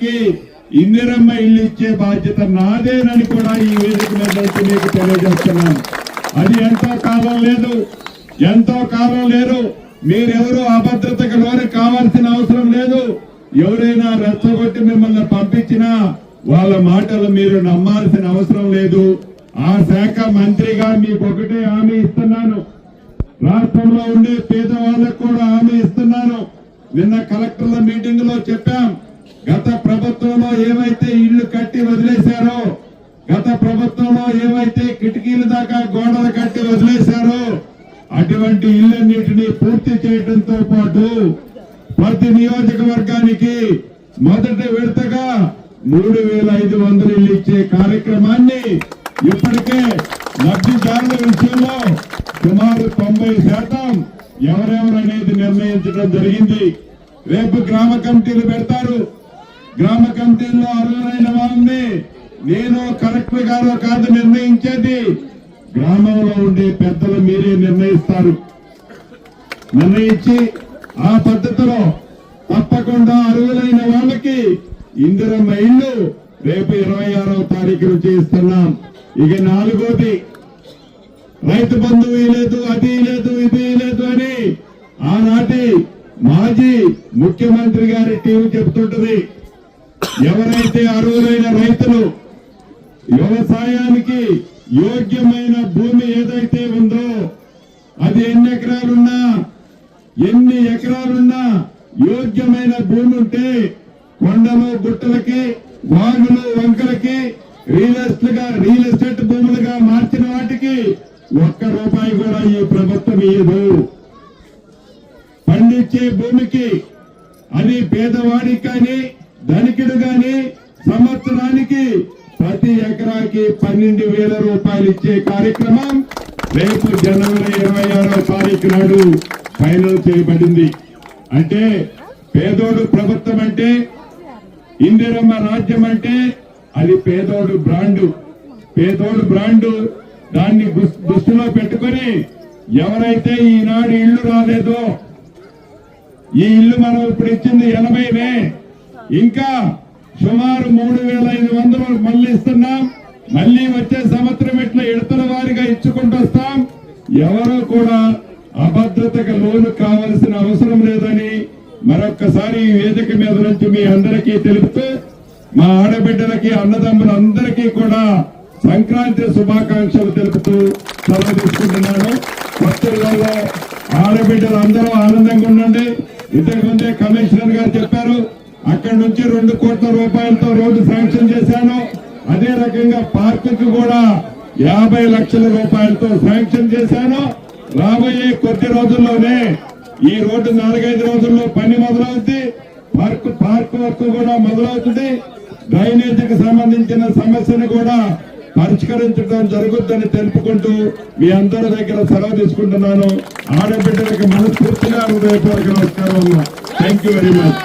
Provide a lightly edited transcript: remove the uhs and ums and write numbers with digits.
వాళ్ళకి ఇందిరమ్మ ఇల్లు ఇచ్చే బాధ్యత నాదేనని కూడా ఈ వేదిక మీద మీకు తెలియజేస్తున్నాను. అది ఎంతో కాలం లేదు. మీరెవరూ అభద్రతకు లోను కావాల్సిన అవసరం లేదు. ఎవరైనా రెచ్చగొట్టి మిమ్మల్ని పంపించినా వాళ్ళ మాటలు మీరు నమ్మాల్సిన అవసరం లేదు. ఆ శాఖ మంత్రిగా మీకు ఒకటే హామీ ఇస్తున్నాను, రాష్ట్రంలో ఉండే పేదవాళ్లకు కూడా హామీ ఇస్తున్నాను. నిన్న కలెక్టర్ల మీటింగ్ లో చెప్పాం, గత ప్రభుత్వంలో ఏవైతే ఇళ్లు కట్టి వదిలేశారో, గత ప్రభుత్వంలో ఏవైతే కిటికీల దాకా గోడలు కట్టి వదిలేశారో అటువంటి ఇళ్లన్నింటినీ పూర్తి చేయడంతో పాటు ప్రతి నియోజకవర్గానికి మొదటి విడతగా 3,500 ఇళ్లు ఇచ్చే కార్యక్రమాన్ని ఇప్పటికే లబ్ధిదారుల విషయంలో సుమారు 90% ఎవరెవరనేది నిర్ణయించడం జరిగింది. రేపు గ్రామ కమిటీలు పెడతారు. గ్రామ కమిటీల్లో అర్హులైన వాళ్ళని నేను కలెక్టర్ గారు కాదు నిర్ణయించేది, గ్రామంలో ఉండే పెద్దలు మీరే నిర్ణయించి ఆ పద్ధతిలో తప్పకుండా అర్హులైన వాళ్ళకి ఇందిరమ్మ ఇల్లు రేపు 26వ తారీఖు నుంచి ఇస్తున్నాం. ఇక 4వది, రైతు బంధువు లేదు, అది లేదు, ఇది లేదు అని ఆనాటి మాజీ ముఖ్యమంత్రి గారి టీం చెబుతుంటది. ఎవరైతే అర్హులైన రైతులు వ్యవసాయానికి యోగ్యమైన భూమి ఏదైతే ఉందో అది ఎన్ని ఎకరాలున్నా యోగ్యమైన భూమి ఉంటే కొండలు గుట్టలకి వాగులు వంకలకి రియల్ ఎస్టేట్ భూములుగా మార్చిన వాటికి ₹1 కూడా ఈ ప్రభుత్వం ఇయ్యదు. పండించే భూమికి అది పేదవాడికి కానీ ధనికుడు గాని సంవత్సరానికి ప్రతి ఎకరాకి ₹12,000 ఇచ్చే కార్యక్రమం రేపు జనవరి 26వ తారీఖు నాడు ఫైనల్ చేయబడింది. అంటే పేదోడు ప్రభుత్వం అంటే, ఇందిరమ్మ రాజ్యం అంటే అది పేదోడు బ్రాండు. దాన్ని దృష్టిలో పెట్టుకుని ఎవరైతే ఈనాడు ఇళ్లు రాలేదో, ఈ ఇల్లు మనం ఇప్పుడు ఇచ్చింది 80 ఇంకా సుమారు 3,500 మళ్ళీ ఇస్తున్నాం. మళ్ళీ వచ్చే సంవత్సరం ఇట్లా ఇడతల వారిగా ఇచ్చుకుంటూ వస్తాం. ఎవరూ కూడా అభద్రతకు లోను కావాల్సిన అవసరం లేదని మరొక్కసారి ఈ వేదిక మీద నుంచి మీ అందరికీ తెలుపుతూ, మా ఆడబిడ్డలకి అన్నదమ్ములందరికీ కూడా సంక్రాంతి శుభాకాంక్షలు తెలుపుతూ సెలవు తీసుకుంటున్నాను. భక్తులలో ఆడబిడ్డలు అందరూ ఆనందంగా ఉండండి. ఇంతకుముందే కమిషనర్ గారు చెప్పారు, అక్కడి నుంచి ₹2 కోట్ల రోడ్డు శాంక్షన్ చేశాను. అదే రకంగా పార్కుకు కూడా ₹50 లక్షల శాంక్షన్ చేశాను. రాబోయే కొద్ది రోజుల్లోనే ఈ రోడ్డు 4-5 రోజుల్లో పని మొదలవుతుంది. పార్క్ వర్క్ కూడా మొదలవుతుంది. డ్రైనేజీకి సంబంధించిన సమస్యను కూడా పరిష్కరించడం జరుగుతుందని తెలుపుకుంటూ మీ అందరి దగ్గర సెలవు తీసుకుంటున్నాను. ఆడబిడ్డలకు మనస్ఫూర్తిగా హృదయపూర్వక నమస్కారం. Thank you very much.